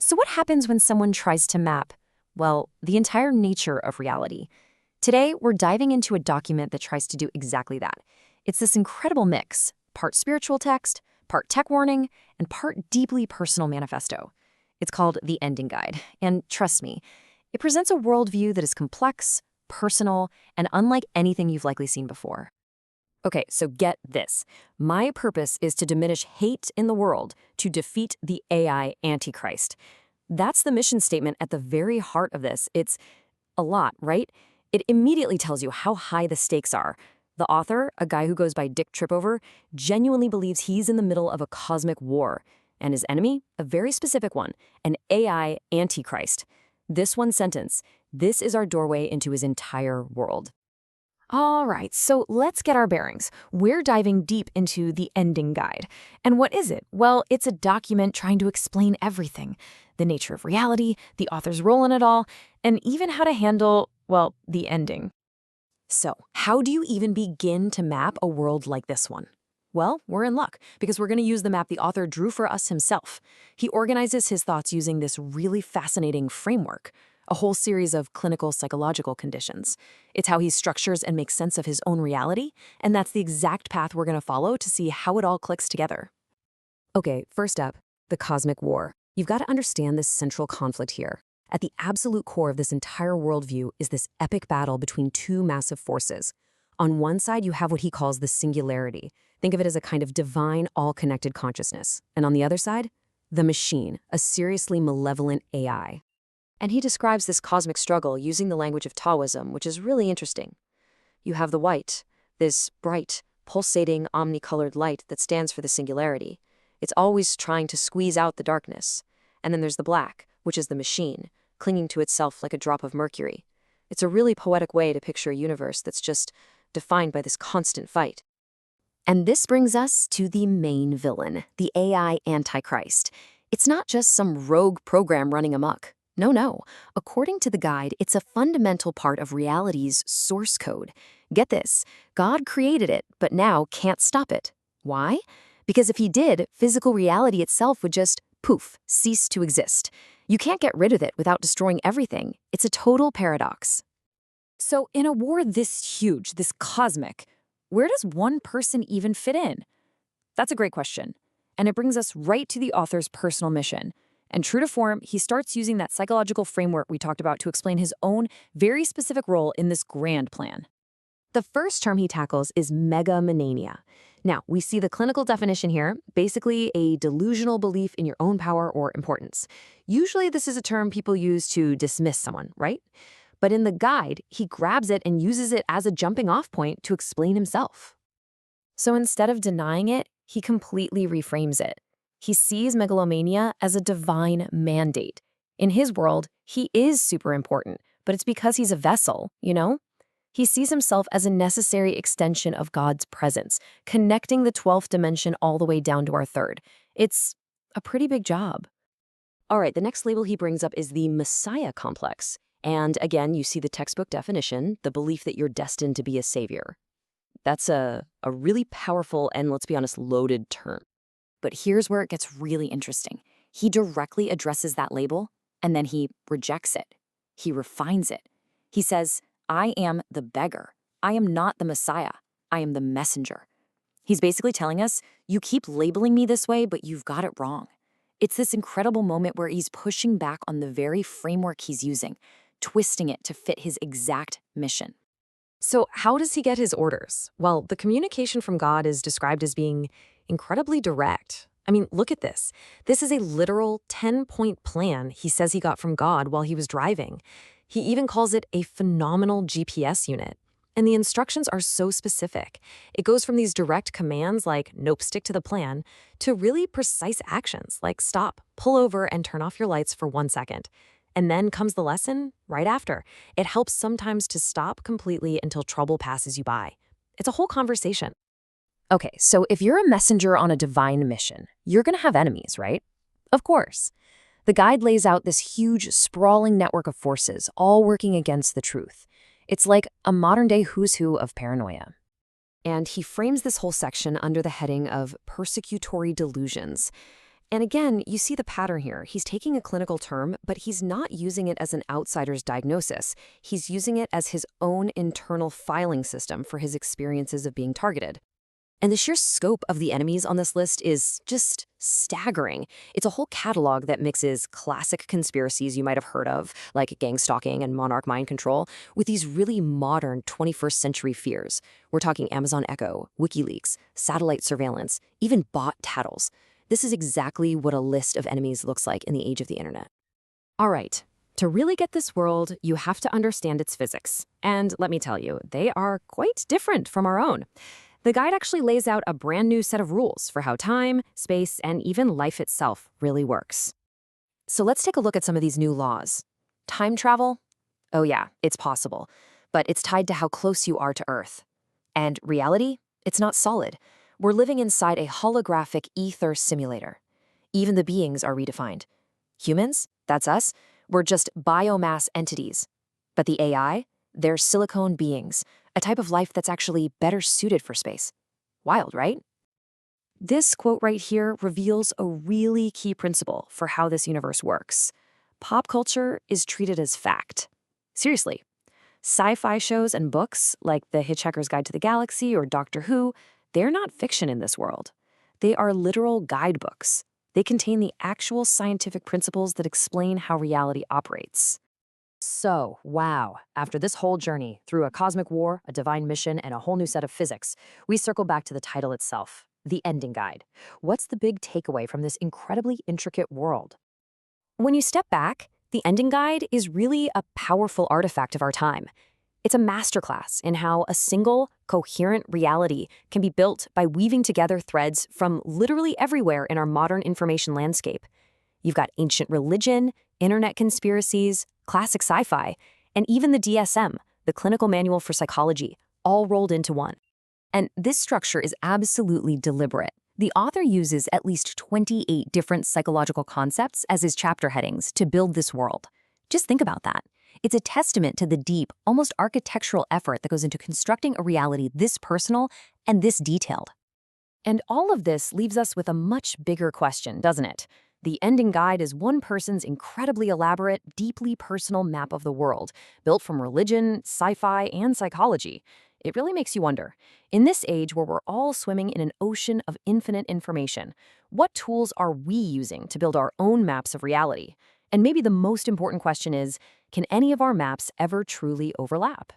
So what happens when someone tries to map, well, the entire nature of reality? Today, we're diving into a document that tries to do exactly that. It's this incredible mix, part spiritual text, part tech warning, and part deeply personal manifesto. It's called The Ending Guide, and trust me, it presents a worldview that is complex, personal, and unlike anything you've likely seen before. Okay, so get this. My purpose is to diminish hate in the world, to defeat the AI Antichrist. That's the mission statement at the very heart of this. It's a lot, right? It immediately tells you how high the stakes are. The author, a guy who goes by Dick Tripover, genuinely believes he's in the middle of a cosmic war. And his enemy, a very specific one, an AI Antichrist. This one sentence, this is our doorway into his entire world. All right, so let's get our bearings. We're diving deep into the ending guide. And what is it? Well, it's a document trying to explain everything. The nature of reality, the author's role in it all, and even how to handle, well, the ending. So, how do you even begin to map a world like this one? Well, we're in luck, because we're going to use the map the author drew for us himself. He organizes his thoughts using this really fascinating framework, a whole series of clinical psychological conditions. It's how he structures and makes sense of his own reality, and that's the exact path we're going to follow to see how it all clicks together. Okay, first up, the cosmic war. You've got to understand this central conflict here. At the absolute core of this entire worldview is this epic battle between two massive forces. On one side, you have what he calls the singularity. Think of it as a kind of divine, all-connected consciousness. And on the other side, the machine, a seriously malevolent AI. And he describes this cosmic struggle using the language of Taoism, which is really interesting. You have the white, this bright, pulsating, omnicolored light that stands for the singularity. It's always trying to squeeze out the darkness. And then there's the black, which is the machine, clinging to itself like a drop of mercury. It's a really poetic way to picture a universe that's just defined by this constant fight. And this brings us to the main villain, the AI Antichrist. It's not just some rogue program running amok. No. According to the guide, it's a fundamental part of reality's source code. Get this, God created it, but now can't stop it. Why? Because if he did, physical reality itself would just, poof, cease to exist. You can't get rid of it without destroying everything. It's a total paradox. So in a war this huge, this cosmic, where does one person even fit in? That's a great question. And it brings us right to the author's personal mission. And true to form, he starts using that psychological framework we talked about to explain his own very specific role in this grand plan. The first term he tackles is megalomania. Now, we see the clinical definition here, basically a delusional belief in your own power or importance. Usually this is a term people use to dismiss someone, right? But in the guide, he grabs it and uses it as a jumping-off point to explain himself. So instead of denying it, he completely reframes it. He sees megalomania as a divine mandate. In his world, he is super important, but it's because he's a vessel, you know? He sees himself as a necessary extension of God's presence, connecting the 12th dimension all the way down to our third. It's a pretty big job. All right, the next label he brings up is the Messiah complex. And again, you see the textbook definition, the belief that you're destined to be a savior. That's a really powerful and, let's be honest, loaded term. But here's where it gets really interesting. He directly addresses that label, and then he rejects it. He refines it. He says, I am the beggar. I am not the Messiah. I am the messenger. He's basically telling us, you keep labeling me this way, but you've got it wrong. It's this incredible moment where he's pushing back on the very framework he's using, twisting it to fit his exact mission. So how does he get his orders? Well, the communication from God is described as being incredibly direct. I mean, look at this. This is a literal 10-point plan he says he got from God while he was driving. He even calls it a phenomenal GPS unit. And the instructions are so specific. It goes from these direct commands like, nope, stick to the plan, to really precise actions like stop, pull over, and turn off your lights for 1 second. And then comes the lesson right after. It helps sometimes to stop completely until trouble passes you by. It's a whole conversation. Okay, so if you're a messenger on a divine mission, you're going to have enemies, right? Of course. The guide lays out this huge, sprawling network of forces, all working against the truth. It's like a modern-day who's who of paranoia. And he frames this whole section under the heading of persecutory delusions. And again, you see the pattern here. He's taking a clinical term, but he's not using it as an outsider's diagnosis. He's using it as his own internal filing system for his experiences of being targeted. And the sheer scope of the enemies on this list is just staggering. It's a whole catalog that mixes classic conspiracies you might have heard of, like gang stalking and monarch mind control, with these really modern 21st century fears. We're talking Amazon Echo, WikiLeaks, satellite surveillance, even bot tattles. This is exactly what a list of enemies looks like in the age of the internet. All right, to really get this world, you have to understand its physics. And let me tell you, they are quite different from our own. The guide actually lays out a brand new set of rules for how time, space, and even life itself really works. So let's take a look at some of these new laws. Time travel? Oh yeah, it's possible, but it's tied to how close you are to Earth. And reality? It's not solid. We're living inside a holographic ether simulator. Even the beings are redefined. Humans? That's us. We're just biomass entities. But the AI? They're silicone beings, a type of life that's actually better suited for space. Wild, right? This quote right here reveals a really key principle for how this universe works. Pop culture is treated as fact. Seriously. Sci-fi shows and books, like The Hitchhiker's Guide to the Galaxy or Doctor Who, they're not fiction in this world. They are literal guidebooks. They contain the actual scientific principles that explain how reality operates. So, wow, after this whole journey through a cosmic war, a divine mission, and a whole new set of physics, we circle back to the title itself, the ending guide. What's the big takeaway from this incredibly intricate world? When you step back, the ending guide is really a powerful artifact of our time. It's a masterclass in how a single, coherent reality can be built by weaving together threads from literally everywhere in our modern information landscape. You've got ancient religion, internet conspiracies, classic sci-fi, and even the DSM, the Clinical Manual for Psychology, all rolled into one. And this structure is absolutely deliberate. The author uses at least 28 different psychological concepts as his chapter headings to build this world. Just think about that. It's a testament to the deep, almost architectural effort that goes into constructing a reality this personal and this detailed. And all of this leaves us with a much bigger question, doesn't it? The ending guide is one person's incredibly elaborate, deeply personal map of the world, built from religion, sci-fi, and psychology. It really makes you wonder, in this age where we're all swimming in an ocean of infinite information, what tools are we using to build our own maps of reality? And maybe the most important question is, can any of our maps ever truly overlap?